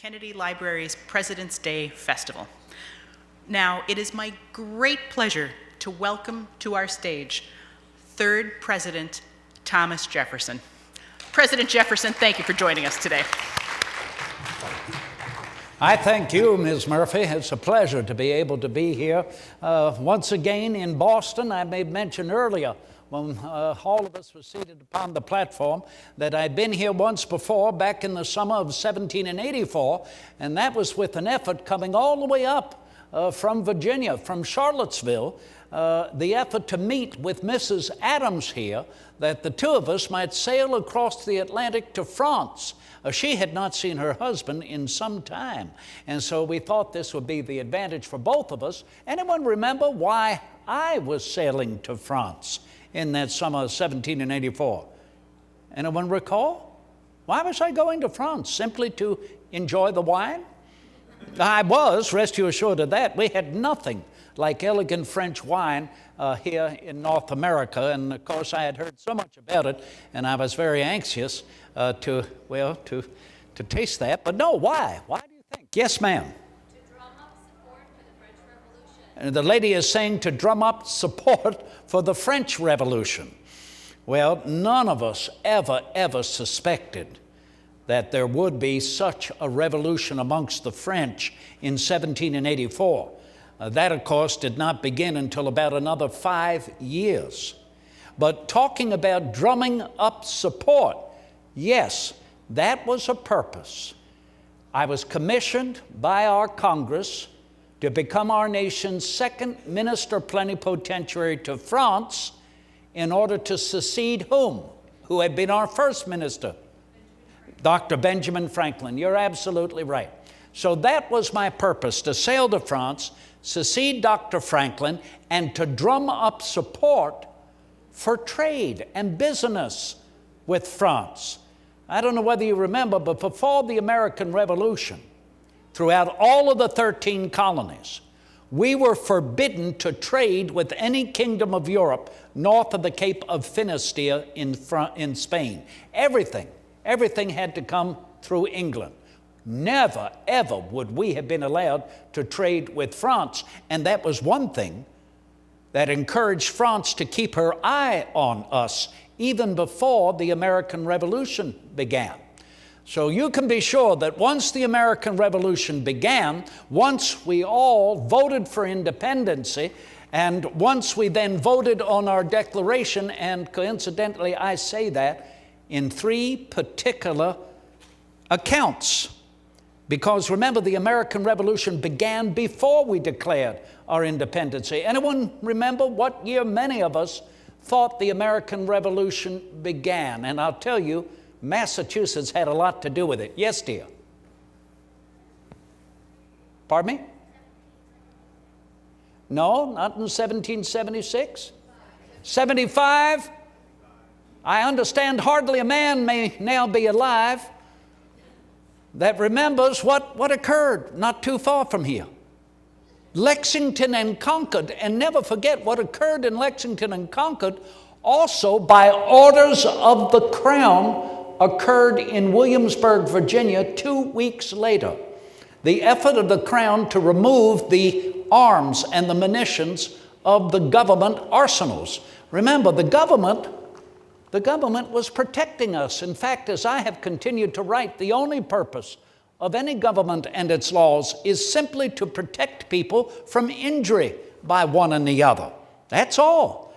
Kennedy Library's President's Day Festival. Now, it is my great pleasure to welcome to our stage third President Thomas Jefferson. President Jefferson, thank you for joining us today. I thank you, Ms. Murphy. It's a pleasure to be able to be here once again in Boston. I made mention earlier when all of us were seated upon the platform that I'd been here once before back in the summer of 1784, and that was with an effort coming all the way up from Virginia, from Charlottesville, the effort to meet with Mrs. Adams here, that the two of us might sail across the Atlantic to France. She had not seen her husband in some time, and so we thought this would be the advantage for both of us. Anyone remember why I was sailing to France in that summer of 1784? Anyone recall? Why was I going to France? Simply to enjoy the wine? I was, rest you assured of that. We had nothing like elegant French wine here in North America, and of course I had heard so much about it, and I was very anxious to taste that. But no, why? Why do you think? Yes, ma'am. To drum up support for the French Revolution. And the lady is saying to drum up support for the French Revolution. Well, none of us ever suspected that there would be such a revolution amongst the French in 1784. That, of course, did not begin until about another 5 years. But talking about drumming up support, yes, that was a purpose. I was commissioned by our Congress to become our nation's second minister plenipotentiary to France in order to succeed whom? Who had been our first minister? Dr. Benjamin Franklin. You're absolutely right. So that was my purpose, to sail to France, succeed Dr. Franklin, and to drum up support for trade and business with France. I don't know whether you remember, but before the American Revolution, throughout all of the 13 colonies, we were forbidden to trade with any kingdom of Europe north of the Cape of Finisterre in Spain. Everything had to come through England. Never, ever would we have been allowed to trade with France. And that was one thing that encouraged France to keep her eye on us even before the American Revolution began. So you can be sure that once the American Revolution began, once we all voted for independency, and once we then voted on our declaration, and coincidentally I say that in 3 particular accounts, because remember, the American Revolution began before we declared our independence. Anyone remember what year many of us thought the American Revolution began? And I'll tell you, Massachusetts had a lot to do with it. Yes, dear? Pardon me? No, not in 1776. 75? I understand hardly a man may now be alive that remembers what occurred not too far from here. Lexington and Concord, and never forget what occurred in Lexington and Concord also by orders of the Crown occurred in Williamsburg, Virginia 2 weeks later. The effort of the Crown to remove the arms and the munitions of the government arsenals. Remember, the government was protecting us. In fact, as I have continued to write, the only purpose of any government and its laws is simply to protect people from injury by one and the other. That's all.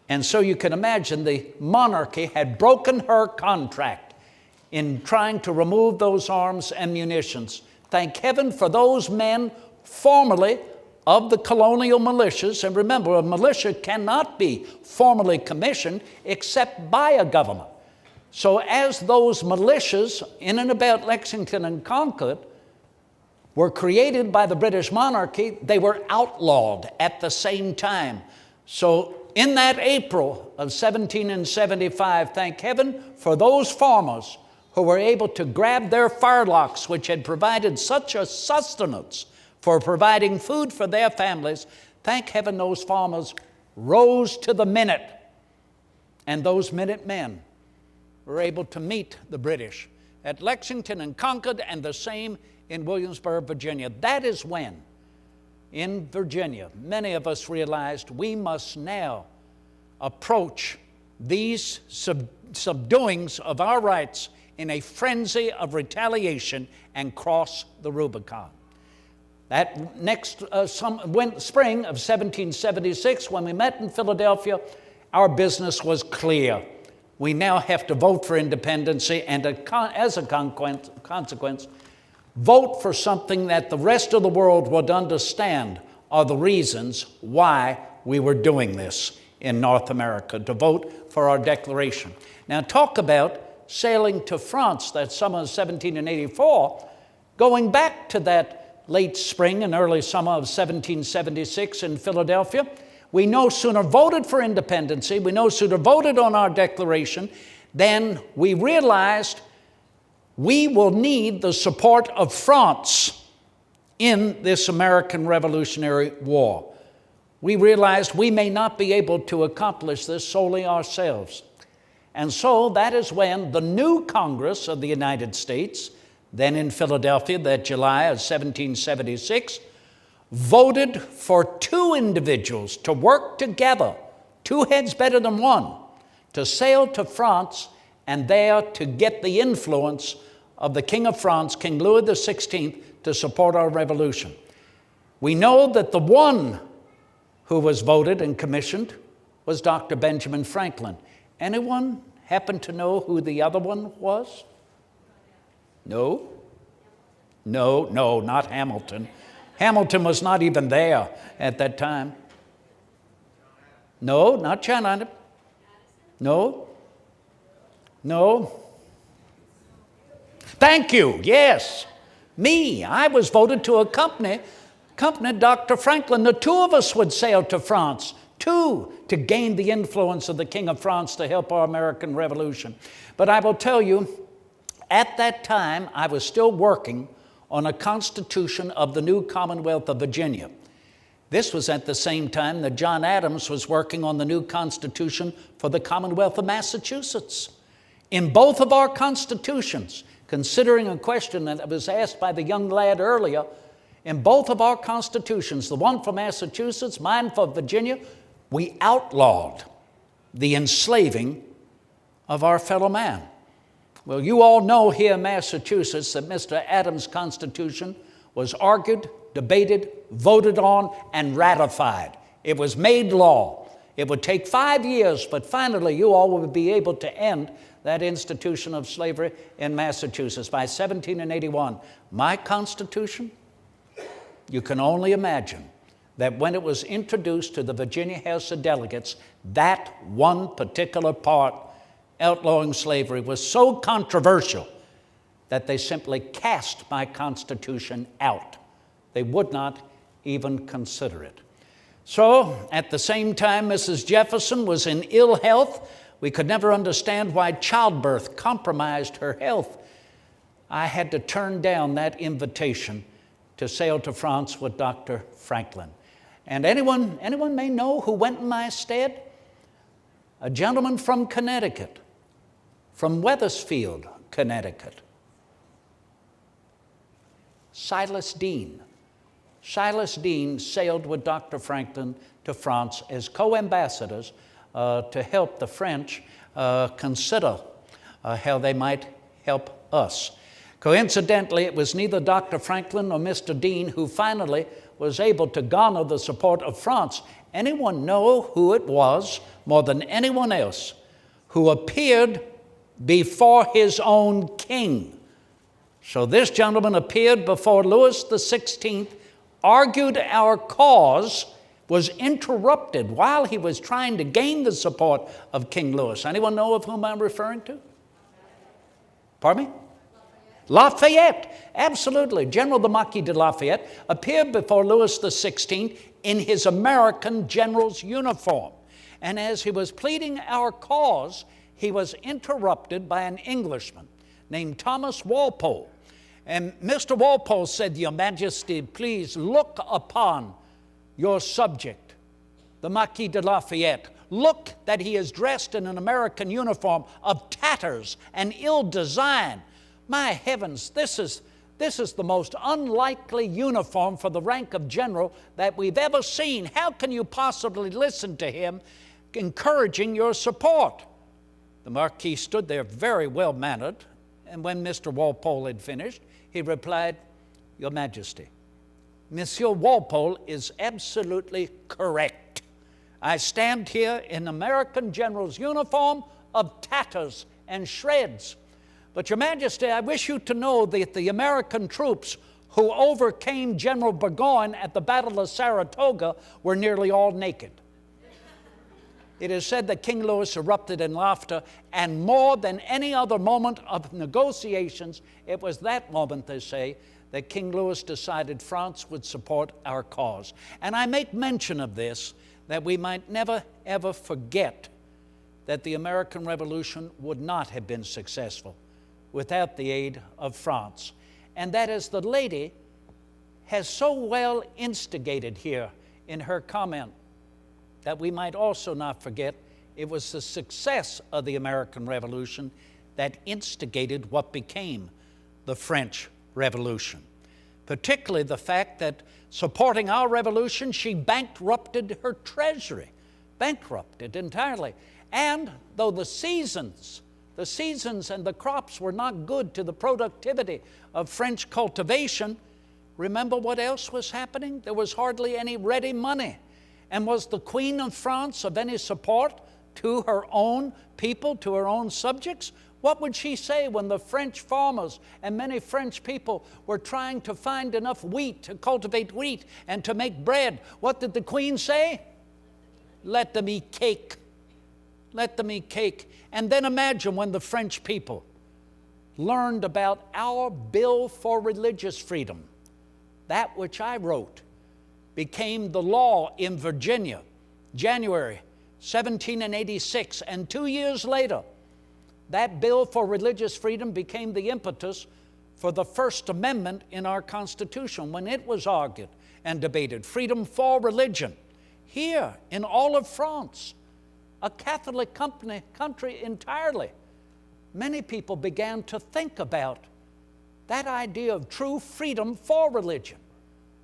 And so you can imagine the monarchy had broken her contract in trying to remove those arms and munitions. Thank heaven for those men formerly of the colonial militias. And remember, a militia cannot be formally commissioned except by a government. So as those militias in and about Lexington and Concord were created by the British monarchy, they were outlawed at the same time. So in that April of 1775, thank heaven for those farmers who were able to grab their firelocks, which had provided such a sustenance for providing food for their families. Thank heaven those farmers rose to the minute, and those Minutemen were able to meet the British at Lexington and Concord, and the same in Williamsburg, Virginia. That is when, in Virginia, many of us realized we must now approach these subduings of our rights in a frenzy of retaliation and cross the Rubicon. That next spring of 1776, when we met in Philadelphia, our business was clear. We now have to vote for independence and as a consequence, vote for something that the rest of the world would understand are the reasons why we were doing this in North America, to vote for our declaration. Now talk about sailing to France that summer of 1784, going back to that late spring and early summer of 1776 in Philadelphia. We no sooner voted for independence, we no sooner voted on our declaration, than we realized we will need the support of France in this American Revolutionary War. We realized we may not be able to accomplish this solely ourselves. And so that is when the new Congress of the United States, then in Philadelphia, that July of 1776, voted for two individuals to work together, two heads better than one, to sail to France and there to get the influence of the King of France, King Louis XVI, to support our revolution. We know that the one who was voted and commissioned was Dr. Benjamin Franklin. Anyone happen to know who the other one was? No, not Hamilton. Hamilton was not even there at that time. No, not John Adams. No. Thank you, yes. Me, I was voted to accompany Dr. Franklin. The two of us would sail to France, to gain the influence of the King of France to help our American Revolution. But I will tell you, at that time, I was still working on a constitution of the new Commonwealth of Virginia. This was at the same time that John Adams was working on the new constitution for the Commonwealth of Massachusetts. In both of our constitutions, considering a question that was asked by the young lad earlier, in both of our constitutions, the one for Massachusetts, mine for Virginia, we outlawed the enslaving of our fellow man. Well, you all know here in Massachusetts that Mr. Adams' Constitution was argued, debated, voted on, and ratified. It was made law. It would take 5 years, but finally you all would be able to end that institution of slavery in Massachusetts. By 1781, my Constitution, you can only imagine that when it was introduced to the Virginia House of Delegates, that one particular part, outlawing slavery, was so controversial that they simply cast my Constitution out. They would not even consider it. So, at the same time, Mrs. Jefferson was in ill health. We could never understand why childbirth compromised her health. I had to turn down that invitation to sail to France with Dr. Franklin. And anyone may know who went in my stead? A gentleman from Connecticut, from Wethersfield, Connecticut. Silas Dean. Silas Dean sailed with Dr. Franklin to France as co-ambassadors to help the French consider how they might help us. Coincidentally, it was neither Dr. Franklin nor Mr. Dean who finally was able to garner the support of France. Anyone know who it was, more than anyone else, who appeared before his own king? So this gentleman appeared before Louis XVI, argued our cause, was interrupted while he was trying to gain the support of King Louis. Anyone know of whom I'm referring to? Pardon me? Lafayette, absolutely. General the Marquis de Lafayette appeared before Louis XVI in his American general's uniform. And as he was pleading our cause, he was interrupted by an Englishman named Thomas Walpole. And Mr. Walpole said, "Your Majesty, please look upon your subject, the Marquis de Lafayette. Look that he is dressed in an American uniform of tatters and ill design. My heavens, this is This is the most unlikely uniform for the rank of general that we've ever seen. How can you possibly listen to him encouraging your support?" The Marquis stood there very well-mannered, and when Mr. Walpole had finished, he replied, "Your Majesty, Monsieur Walpole is absolutely correct. I stand here in American general's uniform of tatters and shreds. But, Your Majesty, I wish you to know that the American troops who overcame General Burgoyne at the Battle of Saratoga were nearly all naked." It is said that King Louis erupted in laughter, and more than any other moment of negotiations, it was that moment, they say, that King Louis decided France would support our cause. And I make mention of this that we might never, ever forget that the American Revolution would not have been successful without the aid of France. And that, as the lady has so well instigated here in her comment, that we might also not forget it was the success of the American Revolution that instigated what became the French Revolution. Particularly the fact that supporting our revolution, she bankrupted her treasury, bankrupted entirely. And though the seasons and the crops were not good to the productivity of French cultivation, remember what else was happening? There was hardly any ready money. And was the Queen of France of any support to her own people, to her own subjects? What would she say when the French farmers and many French people were trying to find enough wheat, to cultivate wheat and to make bread? What did the Queen say? "Let them eat cake. Let them eat cake." And then imagine when the French people learned about our bill for religious freedom, that which I wrote, became the law in Virginia, January 1786, and 2 years later, that bill for religious freedom became the impetus for the First Amendment in our Constitution when it was argued and debated. Freedom for religion. Here in all of France, a Catholic country entirely, many people began to think about that idea of true freedom for religion,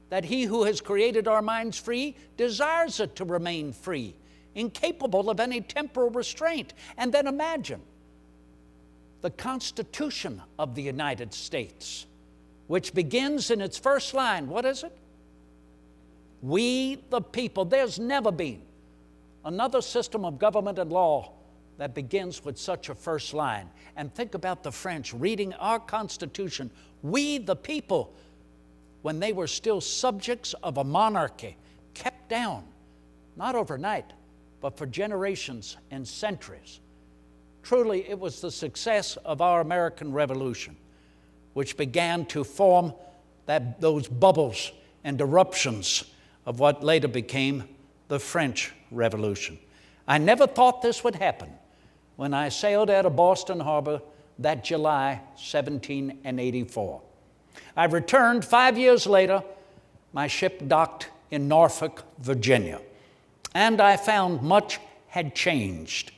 that he who has created our minds free desires it to remain free, incapable of any temporal restraint. And then imagine the Constitution of the United States, which begins in its first line. What is it? "We the people." There's never been another system of government and law that begins with such a first line. And think about the French reading our Constitution, "We the people," when they were still subjects of a monarchy, kept down, not overnight, but for generations and centuries. Truly, it was the success of our American Revolution which began to form those bubbles and eruptions of what later became the French Revolution. I never thought this would happen when I sailed out of Boston Harbor that July 1784. I returned 5 years later. My ship docked in Norfolk, Virginia, and I found much had changed.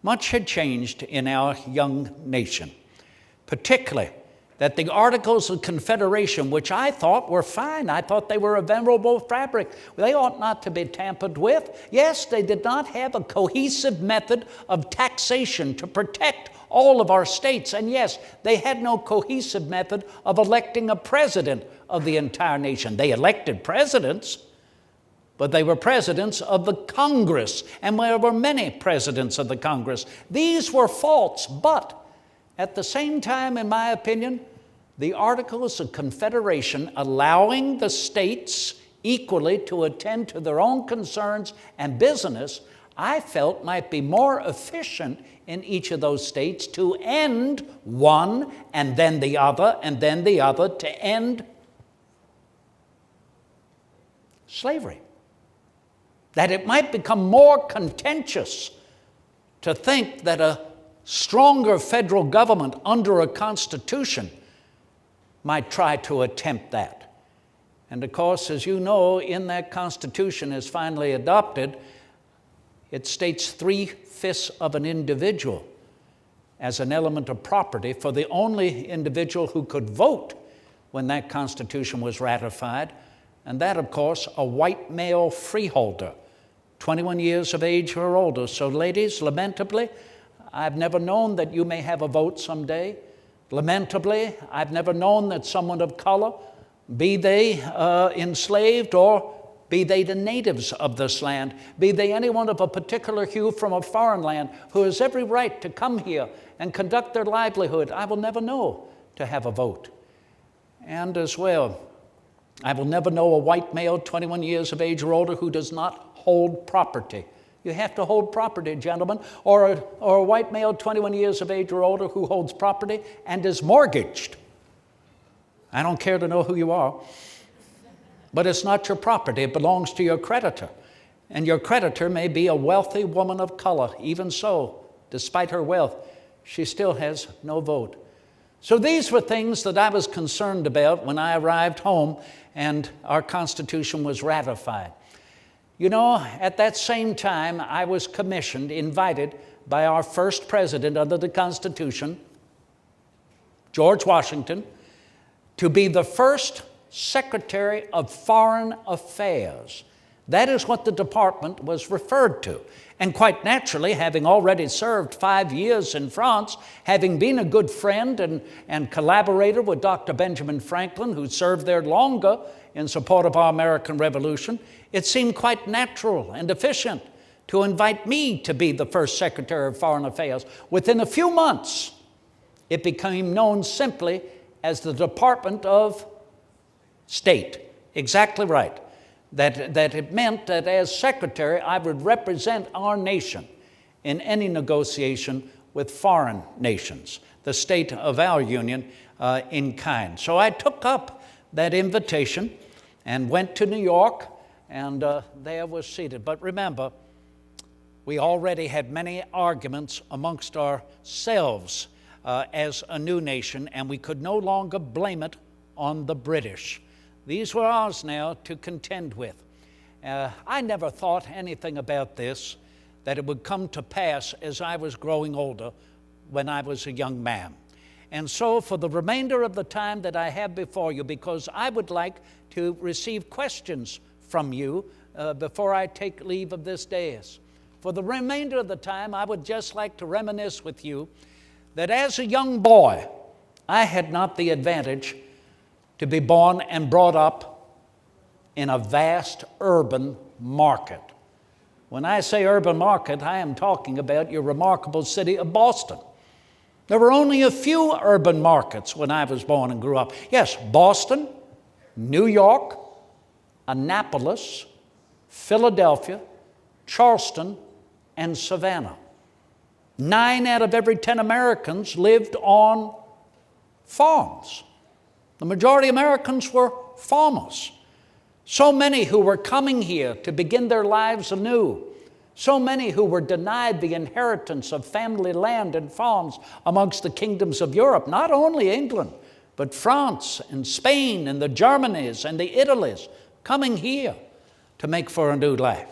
Much had changed in our young nation, particularly that the Articles of Confederation, which I thought were fine, I thought they were a venerable fabric, they ought not to be tampered with. Yes, they did not have a cohesive method of taxation to protect all of our states, and yes, they had no cohesive method of electing a president of the entire nation. They elected presidents, but they were presidents of the Congress, and there were many presidents of the Congress. These were faults, but at the same time, in my opinion, the Articles of Confederation allowing the states equally to attend to their own concerns and business, I felt might be more efficient in each of those states to end one and then the other and then the other to end slavery. That it might become more contentious to think that a stronger federal government under a constitution might try to attempt that. And of course, as you know, in that constitution as finally adopted, it states 3/5 of an individual as an element of property for the only individual who could vote when that Constitution was ratified, and that, of course, a white male freeholder, 21 years of age or older. So ladies, lamentably, I've never known that you may have a vote someday. Lamentably, I've never known that someone of color, be they enslaved or be they the natives of this land, be they anyone of a particular hue from a foreign land who has every right to come here and conduct their livelihood, I will never know to have a vote. And as well, I will never know a white male 21 years of age or older who does not hold property. You have to hold property, gentlemen, or a white male 21 years of age or older who holds property and is mortgaged. I don't care to know who you are, but it's not your property. It belongs to your creditor. And your creditor may be a wealthy woman of color. Even so, despite her wealth, she still has no vote. So these were things that I was concerned about when I arrived home and our Constitution was ratified. You know, at that same time, I was commissioned, invited by our first president under the Constitution, George Washington, to be the first Secretary of Foreign Affairs. That is what the department was referred to. And quite naturally, having already served 5 years in France, having been a good friend and collaborator with Dr. Benjamin Franklin, who served there longer in support of our American Revolution, it seemed quite natural and efficient to invite me to be the first Secretary of Foreign Affairs. Within a few months, it became known simply as the Department of State. Exactly right. That it meant that as Secretary, I would represent our nation in any negotiation with foreign nations, the state of our union in kind. So I took up that invitation and went to New York, and there was seated. But remember, we already had many arguments amongst ourselves as a new nation, and we could no longer blame it on the British. These were ours now to contend with. I never thought anything about this, that it would come to pass as I was growing older when I was a young man. And so for the remainder of the time that I have before you, because I would like to receive questions from you before I take leave of this dais. For the remainder of the time, I would just like to reminisce with you that as a young boy, I had not the advantage to be born and brought up in a vast urban market. When I say urban market, I am talking about your remarkable city of Boston. There were only a few urban markets when I was born and grew up. Yes, Boston, New York, Annapolis, Philadelphia, Charleston, and Savannah. 9 out of every 10 Americans lived on farms. The majority of Americans were farmers. So many who were coming here to begin their lives anew. So many who were denied the inheritance of family land and farms amongst the kingdoms of Europe, not only England, but France and Spain and the Germanys and the Italies, coming here to make for a new life.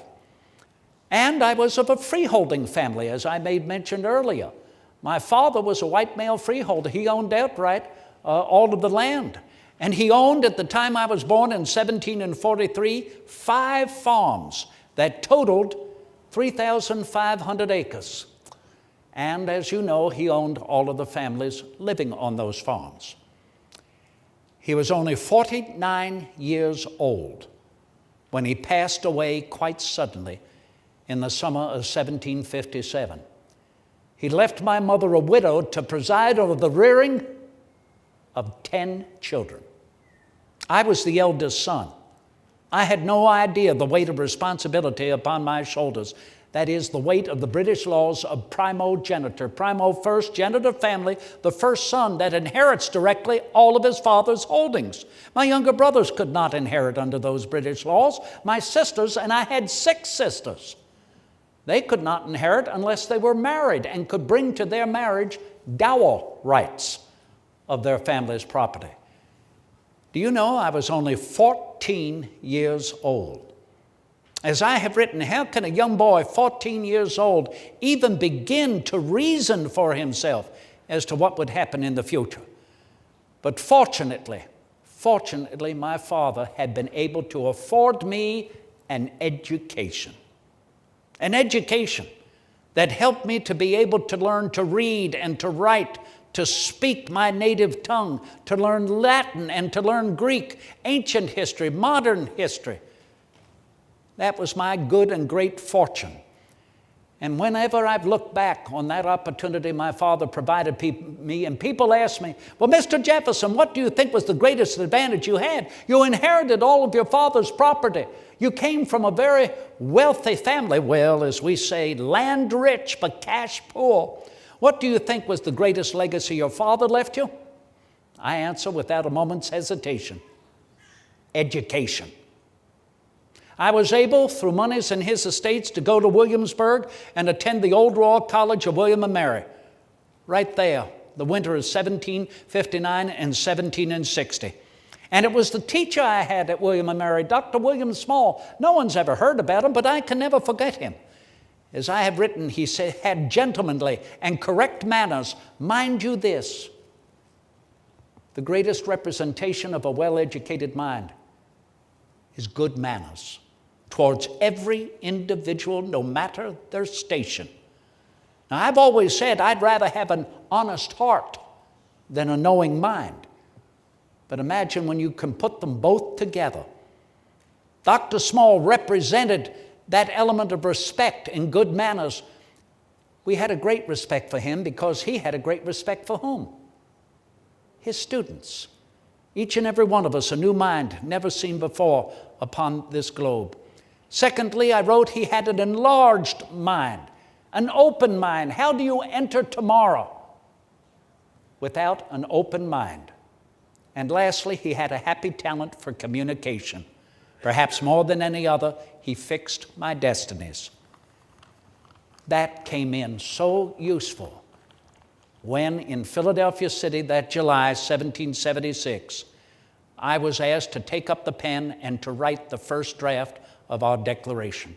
And I was of a freeholding family, as I made mention earlier. My father was a white male freeholder. He owned outright all of the land. And he owned, at the time I was born in 1743, 5 farms that totaled 3,500 acres. And as you know, he owned all of the families living on those farms. He was only 49 years old when he passed away quite suddenly in the summer of 1757. He left my mother a widow to preside over the rearing of 10 children. I was the eldest son. I had no idea the weight of responsibility upon my shoulders. That is, the weight of the British laws of primogeniture. Primo, first, genitor, family, the first son that inherits directly all of his father's holdings. My younger brothers could not inherit under those British laws. My sisters, and I had 6 sisters, they could not inherit unless they were married and could bring to their marriage dower rights of their family's property. Do you know I was only 14 years old? As I have written, how can a young boy 14 years old even begin to reason for himself as to what would happen in the future? But fortunately, Fortunately, my father had been able to afford me an education that helped me to be able to learn to read and to write, to speak my native tongue, to learn Latin and to learn Greek, ancient history, modern history. That was my good and great fortune. And whenever I've looked back on that opportunity my father provided me, and people ask me, well, Mr. Jefferson, what do you think was the greatest advantage you had? You inherited all of your father's property. You came from a very wealthy family. Well, as we say, land rich but cash poor. What do you think was the greatest legacy your father left you? I answer without a moment's hesitation: education. I was able, through monies in his estates, to go to Williamsburg and attend the Old Royal College of William and Mary. Right there, the winter of 1759 and 1760. And it was the teacher I had at William and Mary, Dr. William Small. No one's ever heard about him, but I can never forget him. As I have written, he had gentlemanly and correct manners. Mind you this, the greatest representation of a well-educated mind is good manners towards every individual, no matter their station. Now, I've always said I'd rather have an honest heart than a knowing mind. But imagine when you can put them both together. Dr. Small represented that element of respect and good manners. We had a great respect for him because he had a great respect for whom? His students. Each and every one of us, a new mind never seen before upon this globe. Secondly, I wrote he had an enlarged mind, an open mind. How do you enter tomorrow without an open mind? And lastly, he had a happy talent for communication. Perhaps more than any other, he fixed my destinies. That came in so useful when in Philadelphia City that July 1776, I was asked to take up the pen and to write the first draft of our Declaration.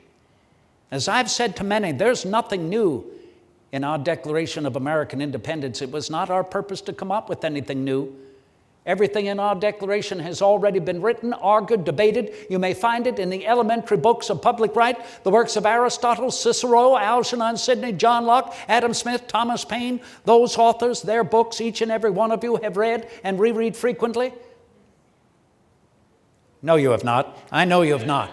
As I've said to many, there's nothing new in our Declaration of American Independence. It was not our purpose to come up with anything new. Everything in our Declaration has already been written, argued, debated. You may find it in the elementary books of public right, the works of Aristotle, Cicero, Algernon Sidney, John Locke, Adam Smith, Thomas Paine. Those authors, their books, each and every one of you have read and reread frequently. No, you have not. I know you have not.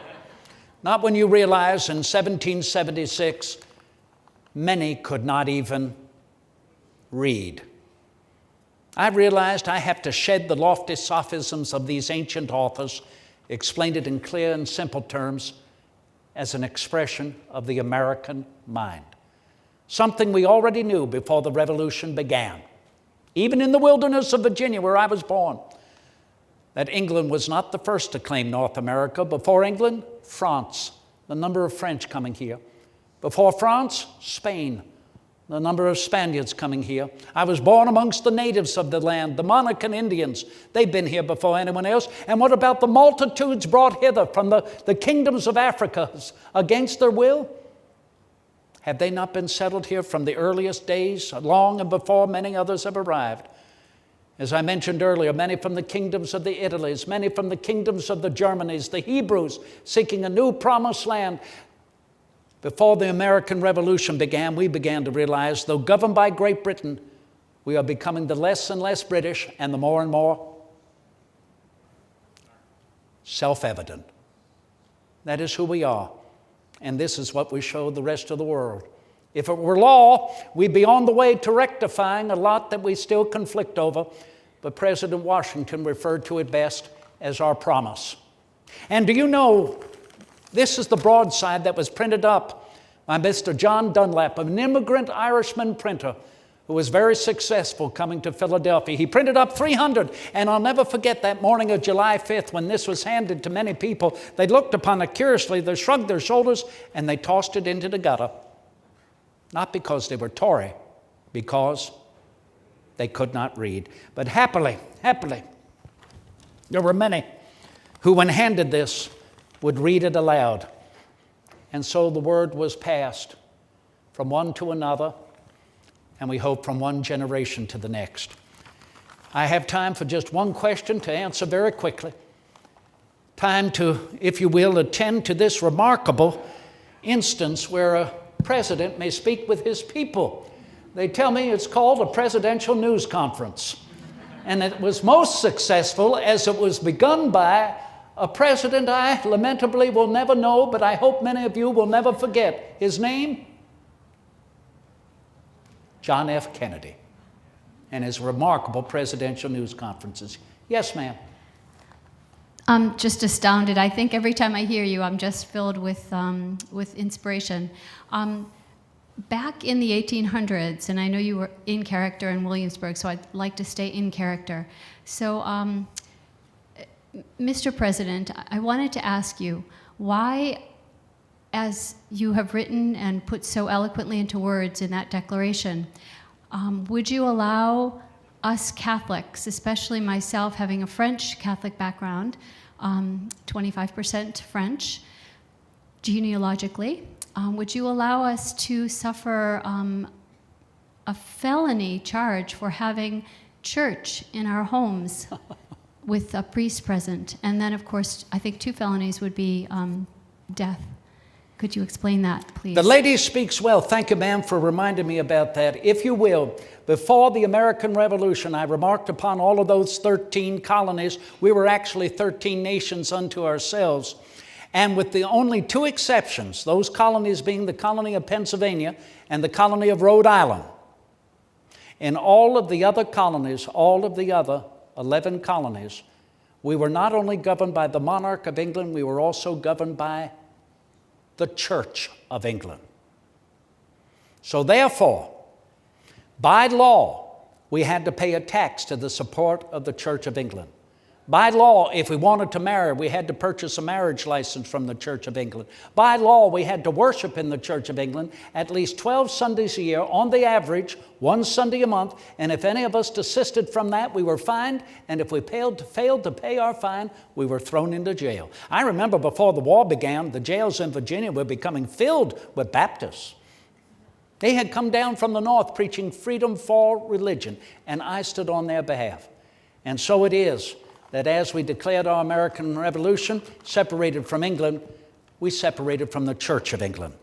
Not when you realize in 1776, many could not even read. I realized I have to shed the lofty sophisms of these ancient authors, explain it in clear and simple terms as an expression of the American mind. Something we already knew before the Revolution began, even in the wilderness of Virginia where I was born, that England was not the first to claim North America. Before England, France, the number of French coming here. Before France, Spain, the number of Spaniards coming here. I was born amongst the natives of the land, the Monacan Indians. They've been here before anyone else. And what about the multitudes brought hither from the kingdoms of Africa against their will? Have they not been settled here from the earliest days, long and before many others have arrived? As I mentioned earlier, many from the kingdoms of the Italies, many from the kingdoms of the Germanys, the Hebrews seeking a new promised land. Before the American Revolution began, we began to realize, though governed by Great Britain, we are becoming the less and less British and the more and more self-evident. That is who we are, and this is what we show the rest of the world. If it were law, we'd be on the way to rectifying a lot that we still conflict over, but President Washington referred to it best as our promise. And do you know, this is the broadside that was printed up by Mr. John Dunlap, an immigrant Irishman printer who was very successful coming to Philadelphia. He printed up 300, and I'll never forget that morning of July 5th when this was handed to many people. They looked upon it curiously, they shrugged their shoulders, and they tossed it into the gutter. Not because they were Tory, because they could not read. But happily, there were many who, when handed this, would read it aloud. And so the word was passed from one to another, and we hope from one generation to the next. I have time for just one question to answer very quickly. Time to, if you will, attend to this remarkable instance where a president may speak with his people. They tell me it's called a presidential news conference. And it was most successful as it was begun by a president I lamentably will never know, but I hope many of you will never forget. His name? John F. Kennedy, and his remarkable presidential news conferences. Yes, ma'am. I'm just astounded. I think every time I hear you, I'm just filled with inspiration. Back in the 1800s, and I know you were in character in Williamsburg, so I'd like to stay in character. So, Mr. President, I wanted to ask you, why, as you have written and put so eloquently into words in that declaration, would you allow us Catholics, especially myself having a French Catholic background, 25% French, genealogically, would you allow us to suffer a felony charge for having church in our homes with a priest present? And then, of course, I think 2 felonies would be death. Could you explain that, please? The lady speaks well. Thank you, ma'am, for reminding me about that. If you will, before the American Revolution, I remarked upon all of those 13 colonies. We were actually 13 nations unto ourselves. And with the only 2 exceptions, those colonies being the colony of Pennsylvania and the colony of Rhode Island. In all of the other colonies, all of the other 11 colonies, we were not only governed by the monarch of England, we were also governed by the Church of England. So therefore, by law, we had to pay a tax to the support of the Church of England. By law, if we wanted to marry, we had to purchase a marriage license from the Church of England. By law, we had to worship in the Church of England at least 12 Sundays a year, on the average, 1 Sunday a month. And if any of us desisted from that, we were fined. And if we failed to pay our fine, we were thrown into jail. I remember before the war began, the jails in Virginia were becoming filled with Baptists. They had come down from the north preaching freedom for religion, and I stood on their behalf. And so it is that as we declared our American Revolution, separated from England, we separated from the Church of England.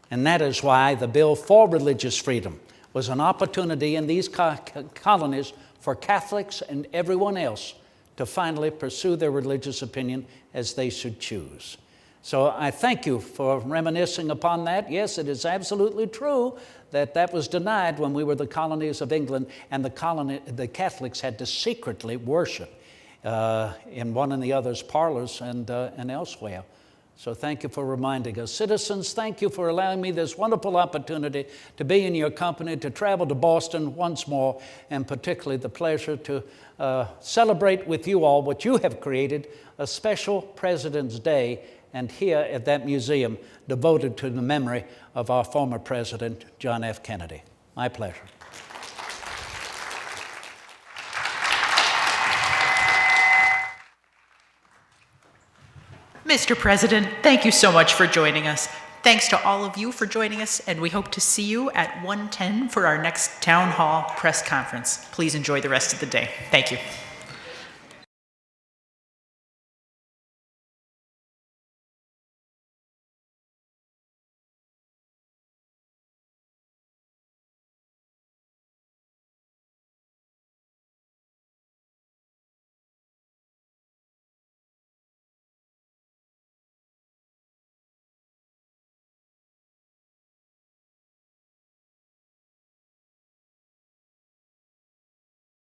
And that is why the Bill for Religious Freedom was an opportunity in these colonies for Catholics and everyone else to finally pursue their religious opinion as they should choose. So I thank you for reminiscing upon that. Yes, it is absolutely true that that was denied when we were the colonies of England, and the Catholics had to secretly worship in one and the other's parlors and elsewhere. So thank you for reminding us. Citizens, thank you for allowing me this wonderful opportunity to be in your company, to travel to Boston once more, and particularly the pleasure to celebrate with you all what you have created, a special President's Day, and here at that museum devoted to the memory of our former President, John F. Kennedy. My pleasure. Mr. President, thank you so much for joining us. Thanks to all of you for joining us, and we hope to see you at 1:10 for our next Town Hall press conference. Please enjoy the rest of the day. Thank you.